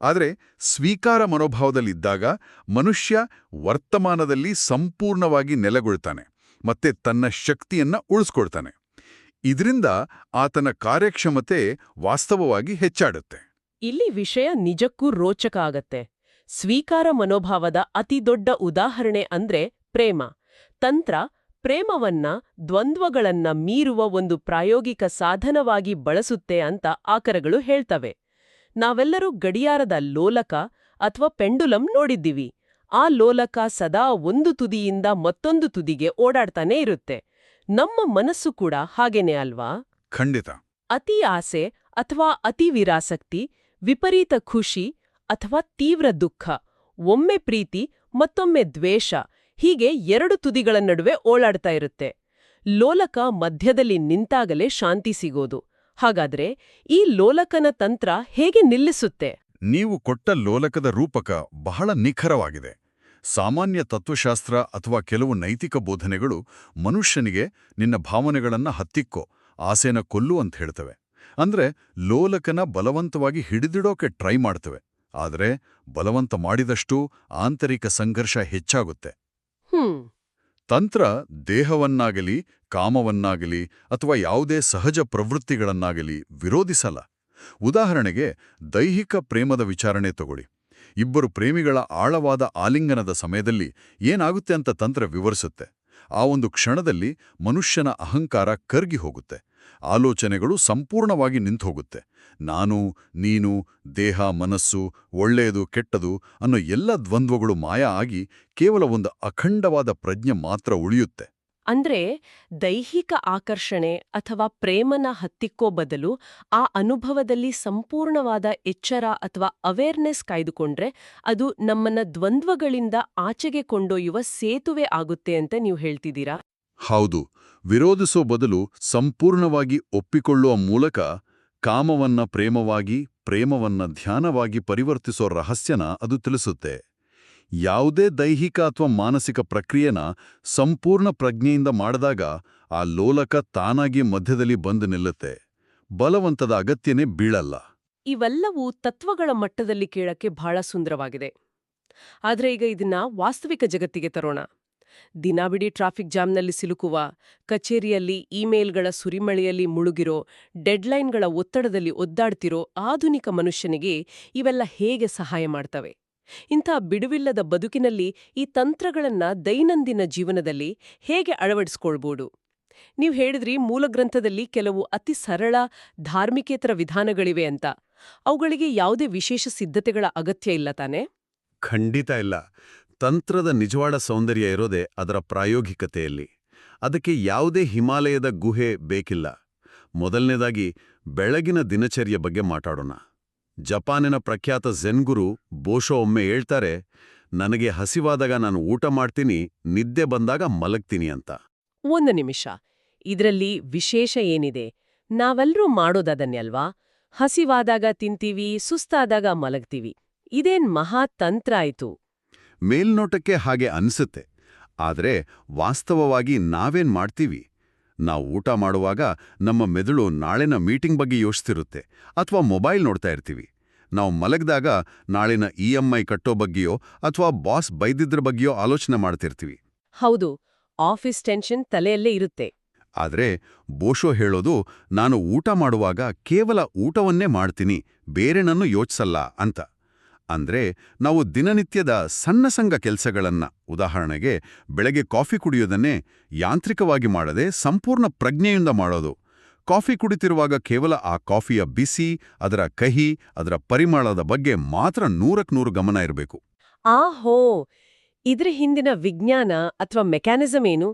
ಆದರೆ ಸ್ವೀಕಾರ ಮನೋಭಾವದಲ್ಲಿದ್ದಾಗ ಮನುಷ್ಯ ವರ್ತಮಾನದಲ್ಲಿ ಸಂಪೂರ್ಣವಾಗಿ ನೆಲೆಗೊಳ್ತಾನೆ ಮತ್ತೆ ತನ್ನ ಶಕ್ತಿಯನ್ನ ಉಳಿಸ್ಕೊಳ್ತಾನೆ. ಇದರಿಂದ ಆತನ ಕಾರ್ಯಕ್ಷಮತೆ ವಾಸ್ತವವಾಗಿ ಹೆಚ್ಚಾಡುತ್ತೆ. ಇಲ್ಲಿ ವಿಷಯ ನಿಜಕ್ಕೂ ರೋಚಕ ಆಗತ್ತೆ. ಸ್ವೀಕಾರ ಮನೋಭಾವದ ಅತಿದೊಡ್ಡ ಉದಾಹರಣೆ ಅಂದ್ರೆ ಪ್ರೇಮ. ತಂತ್ರ ಪ್ರೇಮವನ್ನ ದ್ವಂದ್ವಗಳನ್ನ ಮೀರುವ ಒಂದು ಪ್ರಾಯೋಗಿಕ ಸಾಧನವಾಗಿ ಬಳಸುತ್ತೆ ಅಂತ ಆಕರಗಳು ಹೇಳ್ತವೆ. ನಾವೆಲ್ಲರೂ ಗಡಿಯಾರದ ಲೋಲಕ ಅಥವಾ ಪೆಂಡುಲಂ ನೋಡಿದ್ದೀವಿ. ಆ ಲೋಲಕ ಸದಾ ಒಂದು ತುದಿಯಿಂದ ಮತ್ತೊಂದು ತುದಿಗೆ ಓಡಾಡ್ತಾನೇ ಇರುತ್ತೆ. ನಮ್ಮ ಮನಸ್ಸು ಕೂಡ ಹಾಗೇನೆ ಅಲ್ವಾ? ಖಂಡಿತ. ಅತಿ ಆಸೆ ಅಥವಾ ಅತಿ ವಿರಾಸಕ್ತಿ, ವಿಪರೀತ ಖುಷಿ ಅಥವಾ ತೀವ್ರ ದುಃಖ, ಒಮ್ಮೆ ಪ್ರೀತಿ ಮತ್ತೊಮ್ಮೆ ದ್ವೇಷ, ಹೀಗೆ ಎರಡು ತುದಿಗಳ ನಡುವೆ ಓಡಾಡ್ತಾ ಇರುತ್ತೆ. ಲೋಲಕ ಮಧ್ಯದಲ್ಲಿ ನಿಂತಾಗಲೇ ಶಾಂತಿ ಸಿಗೋದು. ಹಾಗಾದ್ರೆ ಈ ಲೋಲಕನ ತಂತ್ರ ಹೇಗೆ ನಿಲ್ಲಿಸುತ್ತೆ? ನೀವು ಕೊಟ್ಟ ಲೋಲಕದ ರೂಪಕ ಬಹಳ ನಿಖರವಾಗಿದೆ. ಸಾಮಾನ್ಯ ತತ್ವಶಾಸ್ತ್ರ ಅಥವಾ ಕೆಲವು ನೈತಿಕ ಬೋಧನೆಗಳು ಮನುಷ್ಯನಿಗೆ ನಿನ್ನ ಭಾವನೆಗಳನ್ನ ಹತ್ತಿಕ್ಕೋ, ಆಸೆನ ಕೊಲ್ಲು ಅಂತ ಹೇಳ್ತವೆ. ಅಂದ್ರೆ ಲೋಲಕನ ಬಲವಂತವಾಗಿ ಹಿಡಿದಿಡೋಕೆ ಟ್ರೈ ಮಾಡ್ತವೆ. ಆದರೆ ಬಲವಂತ ಮಾಡಿದಷ್ಟೂ ಆಂತರಿಕ ಸಂಘರ್ಷ ಹೆಚ್ಚಾಗುತ್ತೆ. ತಂತ್ರ ದೇಹವನ್ನಾಗಲಿ ಕಾಮವನ್ನಾಗಲಿ ಅಥವಾ ಯಾವುದೇ ಸಹಜ ಪ್ರವೃತ್ತಿಗಳನ್ನಾಗಲಿ ವಿರೋಧಿಸಲ್ಲ. ಉದಾಹರಣೆಗೆ ದೈಹಿಕ ಪ್ರೇಮದ ವಿಚಾರಣೆ ತಗೊಳ್ಳಿ. ಇಬ್ಬರು ಪ್ರೇಮಿಗಳ ಆಳವಾದ ಆಲಿಂಗನದ ಸಮಯದಲ್ಲಿ ಏನಾಗುತ್ತೆ ಅಂತ ತಂತ್ರ ವಿವರಿಸುತ್ತೆ. ಆ ಒಂದು ಕ್ಷಣದಲ್ಲಿ ಮನುಷ್ಯನ ಅಹಂಕಾರ ಕರ್ಗಿ ಹೋಗುತ್ತೆ. ಆಲೋಚನೆಗಳು ಸಂಪೂರ್ಣವಾಗಿ ನಿಂತುಹೋಗುತ್ತೆ. ನಾನು, ನೀನು, ದೇಹ, ಮನಸ್ಸು, ಒಳ್ಳೆಯದು, ಕೆಟ್ಟದು ಅನ್ನೋ ಎಲ್ಲ ದ್ವಂದ್ವಗಳು ಮಾಯ ಆಗಿ ಕೇವಲ ಒಂದು ಅಖಂಡವಾದ ಪ್ರಜ್ಞೆ ಮಾತ್ರ ಉಳಿಯುತ್ತೆ. ಅಂದ್ರೆ ದೈಹಿಕ ಆಕರ್ಷಣೆ ಅಥವಾ ಪ್ರೇಮನ ಹತ್ತಿಕ್ಕೋ ಬದಲು ಆ ಅನುಭವದಲ್ಲಿ ಸಂಪೂರ್ಣವಾದ ಎಚ್ಚರ ಅಥವಾ ಅವೇರ್ನೆಸ್ ಕಾಯ್ದುಕೊಂಡ್ರೆ ಅದು ನಮ್ಮನ್ನ ದ್ವಂದ್ವಗಳಿಂದ ಆಚೆಗೆ ಕೊಂಡೊಯ್ಯುವ ಸೇತುವೆ ಆಗುತ್ತೆ ಅಂತ ನೀವು ಹೇಳ್ತಿದ್ದೀರಾ? ಹೌದು, ವಿರೋಧಿಸೋ ಬದಲು ಸಂಪೂರ್ಣವಾಗಿ ಒಪ್ಪಿಕೊಳ್ಳುವ ಮೂಲಕ ಕಾಮವನ್ನ ಪ್ರೇಮವಾಗಿ, ಪ್ರೇಮವನ್ನ ಧ್ಯಾನವಾಗಿ ಪರಿವರ್ತಿಸೋ ರಹಸ್ಯನ ಅದು ತಿಳಿಸುತ್ತೆ. ಯಾವುದೇ ದೈಹಿಕ ಅಥವಾ ಮಾನಸಿಕ ಪ್ರಕ್ರಿಯೆನ ಸಂಪೂರ್ಣ ಪ್ರಜ್ಞೆಯಿಂದ ಮಾಡಿದಾಗ ಆ ಲೋಲಕ ತಾನಾಗಿ ಮಧ್ಯದಲ್ಲಿ ಬಂದು ನಿಲ್ಲುತ್ತೆ. ಬಲವಂತದ ಅಗತ್ಯನೇ ಬೀಳಲ್ಲ. ಇವೆಲ್ಲವೂ ತತ್ವಗಳ ಮಟ್ಟದಲ್ಲಿ ಕೇಳಕ್ಕೆ ಬಹಳ ಸುಂದರವಾಗಿದೆ. ಆದ್ರೆ ಈಗ ಇದನ್ನ ವಾಸ್ತವಿಕ ಜಗತ್ತಿಗೆ ತರೋಣ. ದಿನಾಬಿಡೀ ಟ್ರಾಫಿಕ್ ಜಾಮ್ನಲ್ಲಿ ಸಿಲುಕುವ, ಕಚೇರಿಯಲ್ಲಿ ಇಮೇಲ್ಗಳ ಸುರಿಮಳೆಯಲ್ಲಿ ಮುಳುಗಿರೋ, ಡೆಡ್ಲೈನ್ಗಳ ಒತ್ತಡದಲ್ಲಿ ಒದ್ದಾಡ್ತಿರೋ ಆಧುನಿಕ ಮನುಷ್ಯನಿಗೆ ಇವೆಲ್ಲ ಹೇಗೆ ಸಹಾಯ ಮಾಡ್ತವೆ? ಇಂಥ ಬಿಡುವಿಲ್ಲದ ಬದುಕಿನಲ್ಲಿ ಈ ತಂತ್ರಗಳನ್ನ ದೈನಂದಿನ ಜೀವನದಲ್ಲಿ ಹೇಗೆ ಅಳವಡಿಸ್ಕೊಳ್ಬೋದು? ನೀವು ಹೇಳಿದ್ರಿ ಮೂಲಗ್ರಂಥದಲ್ಲಿ ಕೆಲವು ಅತಿ ಸರಳ ಧಾರ್ಮಿಕೇತರ ವಿಧಾನಗಳಿವೆ ಅಂತ. ಅವುಗಳಿಗೆ ಯಾವುದೇ ವಿಶೇಷ ಸಿದ್ಧತೆಗಳ ಅಗತ್ಯ ಇಲ್ಲ ತಾನೇ? ಖಂಡಿತ ಇಲ್ಲ. ತಂತ್ರದ ನಿಜವಾದ ಸೌಂದರ್ಯ ಇರೋದೇ ಅದರ ಪ್ರಾಯೋಗಿಕತೆಯಲ್ಲಿ. ಅದಕ್ಕೆ ಯಾವುದೇ ಹಿಮಾಲಯದ ಗುಹೆ ಬೇಕಿಲ್ಲ. ಮೊದಲನೇದಾಗಿ ಬೆಳಗಿನ ದಿನಚರ್ಯ ಬಗ್ಗೆ ಮಾತಾಡೋಣ. ಜಪಾನಿನ ಪ್ರಖ್ಯಾತ ಝೆನ್ ಗುರು ಬೋಶೋ ಒಮ್ಮೆ ಹೇಳ್ತಾರೆ, ನನಗೆ ಹಸಿವಾದಾಗ ನಾನು ಊಟ ಮಾಡ್ತೀನಿ, ನಿದ್ದೆ ಬಂದಾಗ ಮಲಗ್ತೀನಿ ಅಂತ. ಒಂದು ನಿಮಿಷ, ಇದರಲ್ಲಿ ವಿಶೇಷ ಏನಿದೆ? ನಾವೆಲ್ಲರೂ ಮಾಡೋದದನ್ಯಲ್ವಾ? ಹಸಿವಾದಾಗ ತಿಂತೀವಿ, ಸುಸ್ತಾದಾಗ ಮಲಗ್ತೀವಿ. ಇದೇನ್ ಮಹಾ ತಂತ್ರ ಆಯ್ತು. ಮೇಲ್ನೋಟಕ್ಕೆ ಹಾಗೆ ಅನ್ಸುತ್ತೆ. ಆದ್ರೆ ವಾಸ್ತವವಾಗಿ ನಾವೇನ್ ಮಾಡ್ತೀವಿ? ನಾವು ಊಟ ಮಾಡುವಾಗ ನಮ್ಮ ಮೆದುಳು ನಾಳಿನ ಮೀಟಿಂಗ್ ಬಗ್ಗೆ ಯೋಚಿಸ್ತಿರುತ್ತೆ, ಅಥವಾ ಮೊಬೈಲ್ ನೋಡ್ತಾ ಇರ್ತೀವಿ. ನಾವು ಮಲಗ್ದಾಗ ನಾಳಿನ EMI ಕಟ್ಟೋ ಬಗ್ಗೆಯೋ ಅಥವಾ ಬಾಸ್ ಬೈದಿದ್ರ ಬಗ್ಗೆಯೋ ಆಲೋಚನೆ ಮಾಡ್ತಿರ್ತೀವಿ. ಹೌದು, ಆಫೀಸ್ ಟೆನ್ಷನ್ ತಲೆಯಲ್ಲೇ ಇರುತ್ತೆ. ಆದ್ರೆ ಬೋಶೋ ಹೇಳೋದು, ನಾನು ಊಟ ಮಾಡುವಾಗ ಕೇವಲ ಊಟವನ್ನೇ ಮಾಡ್ತೀನಿ, ಬೇರೆನನ್ನು ಯೋಚಿಸಲ್ಲ ಅಂತ. ಅಂದ್ರೆ ನಾವು ದಿನನಿತ್ಯದ ಸಣ್ಣ ಸಂಗ ಕೆಲಸಗಳನ್ನ, ಉದಾಹರಣೆಗೆ ಬೆಳಗ್ಗೆ ಕಾಫಿ ಕುಡಿಯೋದನ್ನೇ ಯಾಂತ್ರಿಕವಾಗಿ ಮಾಡದೆ ಸಂಪೂರ್ಣ ಪ್ರಜ್ಞೆಯಿಂದ ಮಾಡೋದು. ಕಾಫಿ ಕುಡಿತಿರುವಾಗ ಕೇವಲ ಆ ಕಾಫಿಯ ಬಿಸಿ, ಅದರ ಕಹಿ, ಅದರ ಪರಿಮಳದ ಬಗ್ಗೆ ಮಾತ್ರ 100% ಗಮನ ಇರಬೇಕು. ಆಹೋ, ಇದ್ರ ಹಿಂದಿನ ವಿಜ್ಞಾನ ಅಥವಾ ಮೆಕ್ಯಾನಿಸಮ್ ಏನು?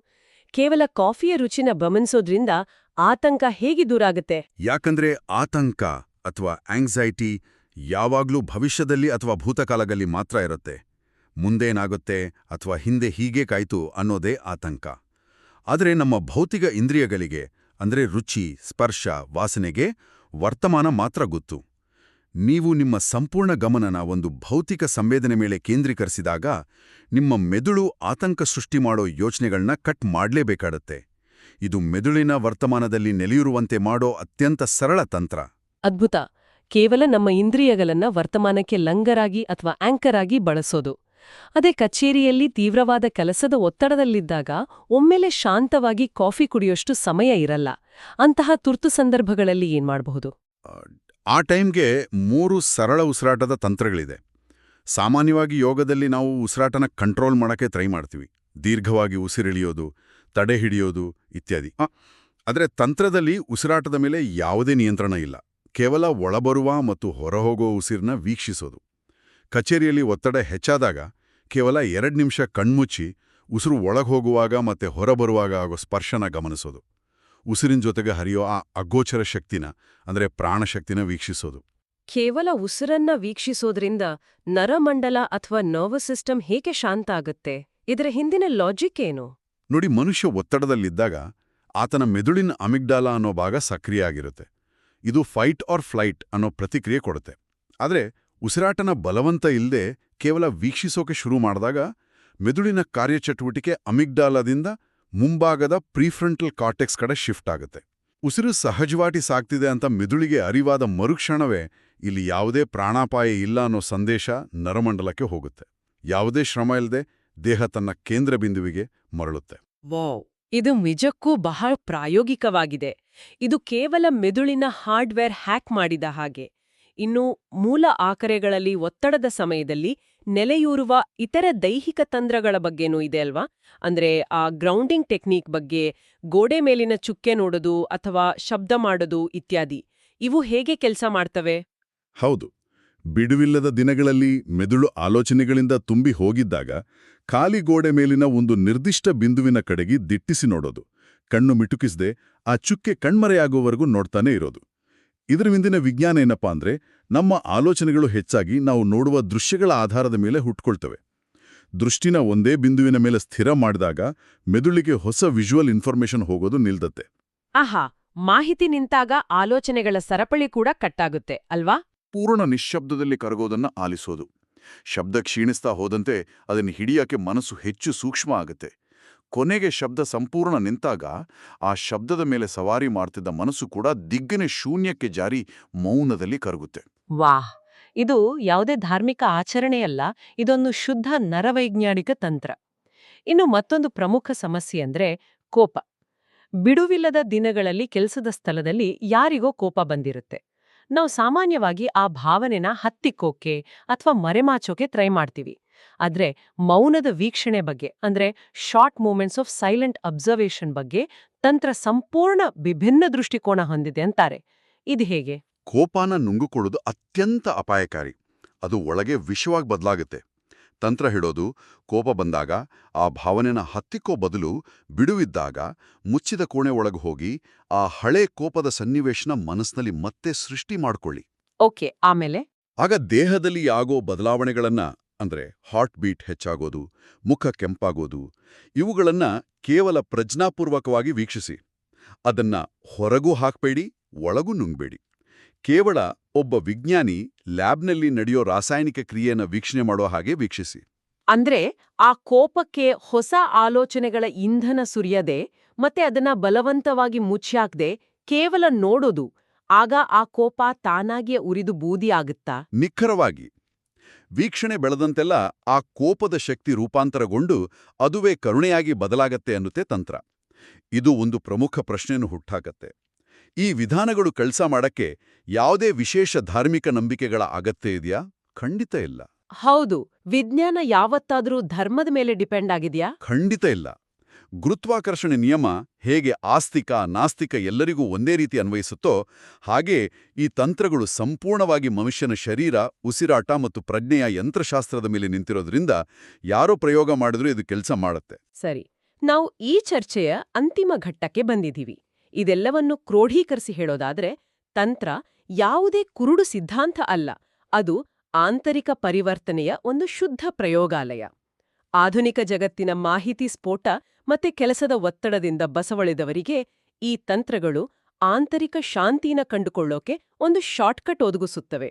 ಕೇವಲ ಕಾಫಿಯ ರುಚಿನ ಗಮನಿಸೋದ್ರಿಂದ ಆತಂಕ ಹೇಗೆ ದೂರಾಗುತ್ತೆ? ಯಾಕಂದ್ರೆ ಆತಂಕ ಅಥವಾ ಆಂಗ್ಸೈಟಿ ಯಾವಾಗ್ಲೂ ಭವಿಷ್ಯದಲ್ಲಿ ಅಥವಾ ಭೂತಕಾಲದಲ್ಲಿ ಮಾತ್ರ ಇರುತ್ತೆ. ಮುಂದೇನಾಗುತ್ತೆ ಅಥವಾ ಹಿಂದೆ ಹೀಗೆ ಕಾಯ್ತು ಅನ್ನೋದೇ ಆತಂಕ. ಆದರೆ ನಮ್ಮ ಭೌತಿಕ ಇಂದ್ರಿಯಗಳಿಗೆ, ಅಂದ್ರೆ ರುಚಿ, ಸ್ಪರ್ಶ, ವಾಸನೆಗೆ ವರ್ತಮಾನ ಮಾತ್ರ ಗೊತ್ತು. ನೀವು ನಿಮ್ಮ ಸಂಪೂರ್ಣ ಗಮನನ ಒಂದು ಭೌತಿಕ ಸಂವೇದನೆ ಮೇಲೆ ಕೇಂದ್ರೀಕರಿಸಿದಾಗ ನಿಮ್ಮ ಮೆದುಳು ಆತಂಕ ಸೃಷ್ಟಿ ಮಾಡೋ ಯೋಚನೆಗಳನ್ನ ಕಟ್ ಮಾಡಲೇಬೇಕಾಡತ್ತೆ. ಇದು ಮೆದುಳಿನ ವರ್ತಮಾನದಲ್ಲಿ ನೆಲೆಯೂರುವಂತೆ ಮಾಡೋ ಅತ್ಯಂತ ಸರಳ ತಂತ್ರ. ಅದ್ಭುತ. ಕೇವಲ ನಮ್ಮ ಇಂದ್ರಿಯಗಳನ್ನ ವರ್ತಮಾನಕ್ಕೆ ಲಂಗರಾಗಿ ಅಥವಾ ಆಂಕರ್ ಆಗಿ ಬಳಸೋದು. ಅದೇ ಕಚೇರಿಯಲ್ಲಿ ತೀವ್ರವಾದ ಕೆಲಸದ ಒತ್ತಡದಲ್ಲಿದ್ದಾಗ ಒಮ್ಮೆಲೆ ಶಾಂತವಾಗಿ ಕಾಫಿ ಕುಡಿಯೋಷ್ಟು ಸಮಯ ಇರಲ್ಲ. ಅಂತಹ ತುರ್ತು ಸಂದರ್ಭಗಳಲ್ಲಿ ಏನ್ ಮಾಡಬಹುದು? ಆ ಟೈಮ್ಗೆ 3 ಸರಳ ಉಸಿರಾಟದ ತಂತ್ರಗಳಿದೆ. ಸಾಮಾನ್ಯವಾಗಿ ಯೋಗದಲ್ಲಿ ನಾವು ಉಸಿರಾಟನ ಕಂಟ್ರೋಲ್ ಮಾಡಕ್ಕೆ ಟ್ರೈ ಮಾಡ್ತೀವಿ. ದೀರ್ಘವಾಗಿ ಉಸಿರಿಳಿಯೋದು, ತಡೆ ಹಿಡಿಯೋದು ಇತ್ಯಾದಿ. ಆದರೆ ತಂತ್ರದಲ್ಲಿ ಉಸಿರಾಟದ ಮೇಲೆ ಯಾವುದೇ ನಿಯಂತ್ರಣ ಇಲ್ಲ. ಕೇವಲ ಒಳಬರುವ ಮತ್ತು ಹೊರಹೋಗೋ ಉಸಿರನ್ನ ವೀಕ್ಷಿಸೋದು. ಕಚೇರಿಯಲ್ಲಿ ಒತ್ತಡ ಹೆಚ್ಚಾದಾಗ ಕೇವಲ 2 ನಿಮಿಷ ಕಣ್ಮುಚ್ಚಿ ಉಸಿರು ಒಳಗೋಗುವಾಗ ಮತ್ತೆ ಹೊರಬರುವಾಗ ಆಗೋ ಸ್ಪರ್ಶನ ಗಮನಿಸೋದು. ಉಸಿರಿನ ಜೊತೆಗೆ ಹರಿಯೋ ಆ ಅಗೋಚರ ಶಕ್ತಿನ, ಅಂದ್ರೆ ಪ್ರಾಣಶಕ್ತಿನ ವೀಕ್ಷಿಸೋದು. ಕೇವಲ ಉಸಿರನ್ನ ವೀಕ್ಷಿಸೋದ್ರಿಂದ ನರಮಂಡಲ ಅಥವಾ ನರ್ವಸ್ ಸಿಸ್ಟಮ್ ಹೇಗೆ ಶಾಂತ ಆಗುತ್ತೆ? ಇದರ ಹಿಂದಿನ ಲಾಜಿಕ್ ಏನು? ನೋಡಿ, ಮನುಷ್ಯ ಒತ್ತಡದಲ್ಲಿದ್ದಾಗ ಆತನ ಮೆದುಳಿನ ಅಮಿಗ್ಡಾಲಾ ಅನ್ನೋ ಭಾಗ ಸಕ್ರಿಯ ಆಗಿರುತ್ತೆ. ಇದು ಫೈಟ್ ಆರ್ ಫ್ಲೈಟ್ ಅನ್ನೋ ಪ್ರತಿಕ್ರಿಯೆ ಕೊಡುತ್ತೆ. ಆದರೆ ಉಸಿರಾಟನ ಬಲವಂತ ಇಲ್ಲದೆ ಕೇವಲ ವೀಕ್ಷಿಸೋಕೆ ಶುರು ಮಾಡಿದಾಗ ಮೆದುಳಿನ ಕಾರ್ಯಚಟುವಟಿಕೆ ಅಮಿಗ್ಡಾಲಾದಿಂದ ಮುಂಭಾಗದ ಪ್ರೀಫ್ರಂಟಲ್ ಕಾರ್ಟೆಕ್ಸ್ ಕಡೆ ಶಿಫ್ಟ್ ಆಗುತ್ತೆ. ಉಸಿರು ಸಹಜವಾಗಿ ಸಾಗ್ತಿದೆ ಅಂತ ಮೆದುಳಿಗೆ ಅರಿವಾದ ಮರುಕ್ಷಣವೇ ಇಲ್ಲಿ ಯಾವುದೇ ಪ್ರಾಣಾಪಾಯ ಇಲ್ಲ ಅನ್ನೋ ಸಂದೇಶ ನರಮಂಡಲಕ್ಕೆ ಹೋಗುತ್ತೆ. ಯಾವುದೇ ಶ್ರಮ ಇಲ್ಲದೆ ದೇಹ ತನ್ನ ಕೇಂದ್ರ ಬಿಂದುವಿಗೆ ಮರಳುತ್ತೆ. ವಾವ್, ಇದು ನಿಜಕ್ಕೂ ಬಹಳ ಪ್ರಾಯೋಗಿಕವಾಗಿದೆ. ಇದು ಕೇವಲ ಮೆದುಳಿನ ಹಾರ್ಡ್ವೇರ್ ಹ್ಯಾಕ್ ಮಾಡಿದ ಹಾಗೆ. ಇನ್ನು ಮೂಲ ಆಕರೆಗಳಲ್ಲಿ ಒತ್ತಡದ ಸಮಯದಲ್ಲಿ ನೆಲೆಯೂರುವ ಇತರ ದೈಹಿಕ ತಂತ್ರಗಳ ಬಗ್ಗೆನೂ ಇದೆ ಅಲ್ವಾ? ಅಂದ್ರೆ ಆ ಗ್ರೌಂಡಿಂಗ್ ಟೆಕ್ನಿಕ್ ಬಗ್ಗೆ, ಗೋಡೆ ಮೇಲಿನ ಚುಕ್ಕೆ ನೋಡೋದು ಅಥವಾ ಶಬ್ದ ಮಾಡೋದು ಇತ್ಯಾದಿ. ಇವು ಹೇಗೆ ಕೆಲಸ ಮಾಡ್ತವೆ? ಹೌದು. ಬಿಡುವಿಲ್ಲದ ದಿನಗಳಲ್ಲಿ ಮೆದುಳು ಆಲೋಚನೆಗಳಿಂದ ತುಂಬಿ ಹೋಗಿದ್ದಾಗ ಖಾಲಿ ಗೋಡೆ ಮೇಲಿನ ಒಂದು ನಿರ್ದಿಷ್ಟ ಬಿಂದುವಿನ ಕಡೆಗೆ ದಿಟ್ಟಿಸಿ ನೋಡೋದು, ಕಣ್ಣು ಮಿಟುಕಿಸದೆ ಆ ಚುಕ್ಕೆ ಕಣ್ಮರೆಯಾಗುವವರೆಗೂ ನೋಡ್ತಾನೆ ಇರೋದು. ಇದರ ಹಿಂದಿನ ವಿಜ್ಞಾನ ಏನಪ್ಪಾ ಅಂದ್ರೆ, ನಮ್ಮ ಆಲೋಚನೆಗಳು ಹೆಚ್ಚಾಗಿ ನಾವು ನೋಡುವ ದೃಶ್ಯಗಳ ಆಧಾರದ ಮೇಲೆ ಹುಟ್ಕೊಳ್ತವೆ. ದೃಷ್ಟಿನ ಒಂದೇ ಬಿಂದುವಿನ ಮೇಲೆ ಸ್ಥಿರ ಮಾಡಿದಾಗ ಮೆದುಳಿಗೆ ಹೊಸ ವಿಜುವಲ್ ಇನ್ಫಾರ್ಮೇಷನ್ ಹೋಗೋದು ನಿಲ್ದತ್ತೆ. ಆಹಾ, ಮಾಹಿತಿ ನಿಂತಾಗ ಆಲೋಚನೆಗಳ ಸರಪಳಿ ಕೂಡ ಕಟ್ಟಾಗುತ್ತೆ ಅಲ್ವಾ? ಪೂರ್ಣ ನಿಶ್ಶಬ್ದದಲ್ಲಿ ಕರಗೋದನ್ನ ಆಲಿಸೋದು. ಶಬ್ದ ಕ್ಷೀಣಿಸ್ತಾ ಹೋದಂತೆ ಅದನ್ನು ಹಿಡಿಯಕ್ಕೆ ಮನಸ್ಸು ಹೆಚ್ಚು ಸೂಕ್ಷ್ಮ ಆಗುತ್ತೆ. ಕೊನೆಗೆ ಶಬ್ದ ಸಂಪೂರ್ಣ ನಿಂತಾಗ ಆ ಶಬ್ದದ ಮೇಲೆ ಸವಾರಿ ಮಾಡ್ತಿದ್ದ ಮನಸ್ಸು ಕೂಡ ದಿಗ್ಗನೆ ಶೂನ್ಯಕ್ಕೆ ಜಾರಿ ಮೌನದಲ್ಲಿ ಕರಗುತ್ತೆ. ವಾಹ್! ಇದು ಯಾವುದೇ ಧಾರ್ಮಿಕ ಆಚರಣೆಯಲ್ಲ, ಇದೊಂದು ಶುದ್ಧ ನರವೈಜ್ಞಾನಿಕ ತಂತ್ರ. ಇನ್ನು ಮತ್ತೊಂದು ಪ್ರಮುಖ ಸಮಸ್ಯೆ ಅಂದ್ರೆ ಕೋಪ. ಬಿಡುವಿಲ್ಲದ ದಿನಗಳಲ್ಲಿ ಕೆಲಸದ ಸ್ಥಳದಲ್ಲಿ ಯಾರಿಗೋ ಕೋಪ ಬಂದಿರುತ್ತೆ. ನಾವು ಸಾಮಾನ್ಯವಾಗಿ ಆ ಭಾವನೆನ ಹತ್ತಿಕ್ಕೋಕೆ ಅಥವಾ ಮರೆಮಾಚೋಕೆ ಟ್ರೈ ಮಾಡ್ತೀವಿ. ಆದ್ರೆ ಮೌನದ ವೀಕ್ಷಣೆ ಬಗ್ಗೆ, ಅಂದ್ರೆ short moments of silent observation ಬಗ್ಗೆ ತಂತ್ರ ಸಂಪೂರ್ಣ ವಿಭಿನ್ನ ದೃಷ್ಟಿಕೋನ ಹೊಂದಿದೆ ಅಂತಾರೆ. ಇದು ಹೇಗೆ? ಕೋಪಾನ ನುಂಗಿಕೊಳ್ಳೋದು ಅತ್ಯಂತ ಅಪಾಯಕಾರಿ. ಅದು ಒಳಗೆ ವಿಷವಾಗಿ ಬದಲಾಗುತ್ತೆ. ತಂತ್ರ ಹಿಡೋದು, ಕೋಪ ಬಂದಾಗ ಆ ಭಾವನೆನ ಹತ್ತಿಕ್ಕೋ ಬದಲು ಬಿಡುವಿದ್ದಾಗ ಮುಚ್ಚಿದ ಕೋಣೆ ಒಳಗೆ ಹೋಗಿ ಆ ಹಳೆ ಕೋಪದ ಸನ್ನಿವೇಶನ ಮನಸ್ಸಿನಲ್ಲಿ ಮತ್ತೆ ಸೃಷ್ಟಿ ಮಾಡ್ಕೊಳ್ಳಿ. ಓಕೆ, ಆಮೇಲೆ? ಆಗ ದೇಹದಲ್ಲಿ ಆಗೋ ಬದಲಾವಣೆಗಳನ್ನ, ಅಂದ್ರೆ ಹಾರ್ಟ್ ಬೀಟ್ ಹೆಚ್ಚಾಗೋದು, ಮುಖ ಕೆಂಪಾಗೋದು, ಇವುಗಳನ್ನ ಕೇವಲ ಪ್ರಜ್ಞಾಪೂರ್ವಕವಾಗಿ ವೀಕ್ಷಿಸಿ. ಅದನ್ನ ಹೊರಗೂ ಹಾಕ್ಬೇಡಿ, ಒಳಗೂ ನುಂಗ್ಬೇಡಿ. ಕೇವಲ ಒಬ್ಬ ವಿಜ್ಞಾನಿ ಲ್ಯಾಬ್ನಲ್ಲಿ ನಡೆಯೋ ರಾಸಾಯನಿಕ ಕ್ರಿಯೆಯನ್ನು ವೀಕ್ಷಣೆ ಮಾಡೋ ಹಾಗೆ ವೀಕ್ಷಿಸಿ. ಅಂದ್ರೆ ಆ ಕೋಪಕ್ಕೆ ಹೊಸ ಆಲೋಚನೆಗಳ ಇಂಧನ ಸುರಿಯದೆ ಮತ್ತೆ ಅದನ್ನ ಬಲವಂತವಾಗಿ ಮುಚ್ಚಾಕ್ದೆ ಕೇವಲ ನೋಡೋದು, ಆಗ ಆ ಕೋಪ ತಾನಾಗಿಯೇ ಉರಿದು ಬೂದಿ ಆಗುತ್ತಾ? ನಿಖರವಾಗಿ. ವೀಕ್ಷಣೆ ಬೆಳೆದಂತೆಲ್ಲ ಆ ಕೋಪದ ಶಕ್ತಿ ರೂಪಾಂತರಗೊಂಡು ಅದುವೇ ಕರುಣೆಯಾಗಿ ಬದಲಾಗತ್ತೆ ಅನ್ನುತ್ತೆ ತಂತ್ರ. ಇದು ಒಂದು ಪ್ರಮುಖ ಪ್ರಶ್ನೆಯನ್ನು ಹುಟ್ಟಾಕತ್ತೆ. ಈ ವಿಧಾನಗಳು ಕೆಲಸ ಮಾಡಕ್ಕೆ ಯಾವುದೇ ವಿಶೇಷ ಧಾರ್ಮಿಕ ನಂಬಿಕೆಗಳ ಅಗತ್ಯ ಇದೆಯಾ? ಖಂಡಿತ ಇಲ್ಲ. ಹೌದು, ವಿಜ್ಞಾನ ಯಾವತ್ತಾದ್ರೂ ಧರ್ಮದ ಮೇಲೆ ಡಿಪೆಂಡ್ ಆಗಿದೆಯಾ? ಖಂಡಿತ ಇಲ್ಲ. ಗುರುತ್ವಾಕರ್ಷಣೆ ನಿಯಮ ಹೇಗೆ ಆಸ್ತಿಕ ನಾಸ್ತಿಕ ಎಲ್ಲರಿಗೂ ಒಂದೇ ರೀತಿ ಅನ್ವಯಿಸುತ್ತೋ ಹಾಗೆ ಈ ತಂತ್ರಗಳು ಸಂಪೂರ್ಣವಾಗಿ ಮನುಷ್ಯನ ಶರೀರ, ಉಸಿರಾಟ ಮತ್ತು ಪ್ರಜ್ಞೆಯ ಯಂತ್ರಶಾಸ್ತ್ರದ ಮೇಲೆ ನಿಂತಿರೋದ್ರಿಂದ ಯಾರೋ ಪ್ರಯೋಗ ಮಾಡಿದ್ರೂ ಇದು ಕೆಲಸ ಮಾಡುತ್ತೆ. ಸರಿ, ನಾವು ಈ ಚರ್ಚೆಯ ಅಂತಿಮ ಘಟ್ಟಕ್ಕೆ ಬಂದಿದ್ದೀವಿ. ಇದೆಲ್ಲವನ್ನು ಕ್ರೋಢೀಕರಿಸಿ ಹೇಳೋದಾದ್ರೆ, ತಂತ್ರ ಯಾವುದೇ ಕುರುಡು ಸಿದ್ಧಾಂತ ಅಲ್ಲ, ಅದು ಆಂತರಿಕ ಪರಿವರ್ತನೆಯ ಒಂದು ಶುದ್ಧ ಪ್ರಯೋಗಾಲಯ. ಆಧುನಿಕ ಜಗತ್ತಿನ ಮಾಹಿತಿ ಸ್ಫೋಟ ಮತ್ತೆ ಕೆಲಸದ ಒತ್ತಡದಿಂದ ಬಸವಳಿದವರಿಗೆ ಈ ತಂತ್ರಗಳು ಆಂತರಿಕ ಶಾಂತಿನ ಕಂಡುಕೊಳ್ಳೋಕೆ ಒಂದು ಶಾರ್ಟ್ಕಟ್ ಒದಗಿಸುತ್ತವೆ.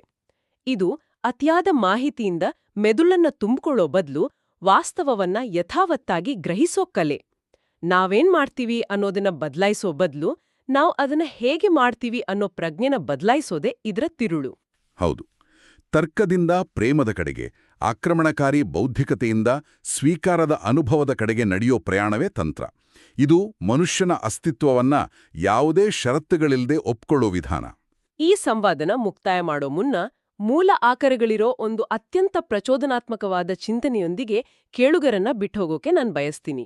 ಇದು ಅತಿಯಾದ ಮಾಹಿತಿಯಿಂದ ಮೆದುಳನ್ನ ತುಂಬಿಕೊಳ್ಳೋ ಬದಲು ವಾಸ್ತವವನ್ನ ಯಥಾವತ್ತಾಗಿ ಗ್ರಹಿಸೋ ಕಲೆ. ನಾವೇನ್ ಮಾಡ್ತೀವಿ ಅನ್ನೋದನ್ನ ಬದಲಾಯಿಸೋ ಬದಲು ನಾವು ಅದನ್ನ ಹೇಗೆ ಮಾಡ್ತೀವಿ ಅನ್ನೋ ಪ್ರಜ್ಞೆನ ಬದಲಾಯಿಸೋದೇ ಇದರ ತಿರುಳು. ಹೌದು. ತರ್ಕದಿಂದ ಪ್ರೇಮದ ಕಡೆಗೆ, ಆಕ್ರಮಣಕಾರಿ ಬೌದ್ಧಿಕತೆಯಿಂದ ಸ್ವೀಕಾರದ ಅನುಭವದ ಕಡೆಗೆ ನಡೆಯೋ ಪ್ರಯಾಣವೇ ತಂತ್ರ. ಇದು ಮನುಷ್ಯನ ಅಸ್ತಿತ್ವವನ್ನ ಯಾವುದೇ ಷರತ್ತುಗಳಿಲ್ಲದೆ ಒಪ್ಕೊಳ್ಳೋ ವಿಧಾನ. ಈ ಸಂವಾದನ ಮುಕ್ತಾಯ ಮಾಡೋ ಮುನ್ನ ಮೂಲ ಆಕರಗಳಿರೋ ಒಂದು ಅತ್ಯಂತ ಪ್ರಚೋದನಾತ್ಮಕವಾದ ಚಿಂತನೆಯೊಂದಿಗೆ ಕೇಳುಗರನ್ನ ಬಿಟ್ಟೋಗೋಕೆ ನಾನು ಬಯಸ್ತೀನಿ.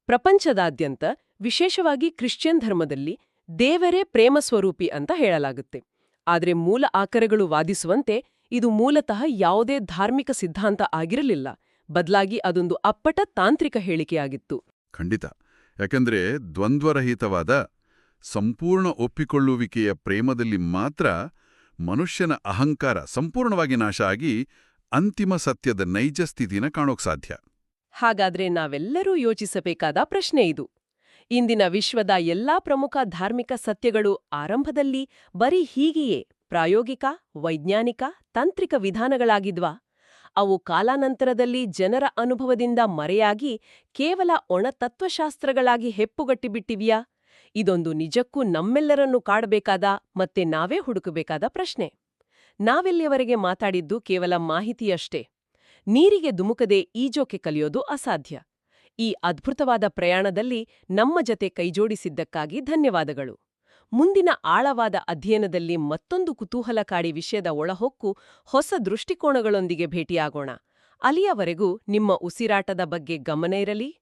ಪ್ರಪಂಚದಾದ್ಯಂತ, ವಿಶೇಷವಾಗಿ ಕ್ರಿಶ್ಚಿಯನ್ ಧರ್ಮದಲ್ಲಿ ದೇವರೇ ಪ್ರೇಮ ಸ್ವರೂಪಿ ಅಂತ ಹೇಳಲಾಗುತ್ತೆ. ಆದ್ರೆ ಮೂಲ ಆಕರಗಳು ವಾದಿಸುವಂತೆ ಇದು ಮೂಲತಃ ಯಾವುದೇ ಧಾರ್ಮಿಕ ಸಿದ್ಧಾಂತ ಆಗಿರಲಿಲ್ಲ, ಬದಲಾಗಿ ಅದೊಂದು ಅಪ್ಪಟ ತಾಂತ್ರಿಕ ಹೇಳಿಕೆಯಾಗಿತ್ತು. ಖಂಡಿತ. ಯಾಕಂದ್ರೆ ದ್ವಂದ್ವರಹಿತವಾದ ಸಂಪೂರ್ಣ ಒಪ್ಪಿಕೊಳ್ಳುವಿಕೆಯ ಪ್ರೇಮದಲ್ಲಿ ಮಾತ್ರ ಮನುಷ್ಯನ ಅಹಂಕಾರ ಸಂಪೂರ್ಣವಾಗಿ ನಾಶ ಆಗಿ ಅಂತಿಮ ಸತ್ಯದ ನೈಜ ಸ್ಥಿತಿನ ಕಾಣೋಕ್ ಸಾಧ್ಯ. ಹಾಗಾದ್ರೆ ನಾವೆಲ್ಲರೂ ಯೋಚಿಸಬೇಕಾದ ಪ್ರಶ್ನೆ ಇದು. ಇಂದಿನ ವಿಶ್ವದ ಎಲ್ಲಾ ಪ್ರಮುಖ ಧಾರ್ಮಿಕ ಸತ್ಯಗಳು ಆರಂಭದಲ್ಲಿ ಬರೀ ಹೀಗೆಯೇ ಪ್ರಾಯೋಗಿಕ, ವೈಜ್ಞಾನಿಕ, ತಾಂತ್ರಿಕ ವಿಧಾನಗಳಾಗಿದ್ವಾ? ಅವು ಕಾಲಾನಂತರದಲ್ಲಿ ಜನರ ಅನುಭವದಿಂದ ಮರೆಯಾಗಿ ಕೇವಲ ಒಣ ತತ್ವಶಾಸ್ತ್ರಗಳಾಗಿ ಹೆಪ್ಪುಗಟ್ಟಿಬಿಟ್ಟಿವ್ಯಾ? ಇದೊಂದು ನಿಜಕ್ಕೂ ನಮ್ಮೆಲ್ಲರನ್ನೂ ಕಾಡಬೇಕಾದ ಮತ್ತೆ ನಾವೇ ಹುಡುಕಬೇಕಾದ ಪ್ರಶ್ನೆ. ನಾವೆಲ್ಲಿಯವರೆಗೆ ಮಾತಾಡಿದ್ದು ಕೇವಲ ಮಾಹಿತಿಯಷ್ಟೇ. ನೀರಿಗೆ ಧುಮುಕದೆ ಈಜೋಕೆ ಕಲಿಯೋದು ಅಸಾಧ್ಯ. ಈ ಅದ್ಭುತವಾದ ಪ್ರಯಾಣದಲ್ಲಿ ನಮ್ಮ ಜತೆ ಕೈಜೋಡಿಸಿದ್ದಕ್ಕಾಗಿ ಧನ್ಯವಾದಗಳು. ಮುಂದಿನ ಆಳವಾದ ಅಧ್ಯಯನದಲ್ಲಿ ಮತ್ತೊಂದು ಕುತೂಹಲಕಾರಿ ವಿಷಯದ ಒಳಹೊಕ್ಕು, ಹೊಸ ದೃಷ್ಟಿಕೋನಗಳೊಂದಿಗೆ ಭೇಟಿಯಾಗೋಣ. ಅಲ್ಲಿಯವರೆಗೂ ನಿಮ್ಮ ಉಸಿರಾಟದ ಬಗ್ಗೆ ಗಮನ ಇರಲಿ.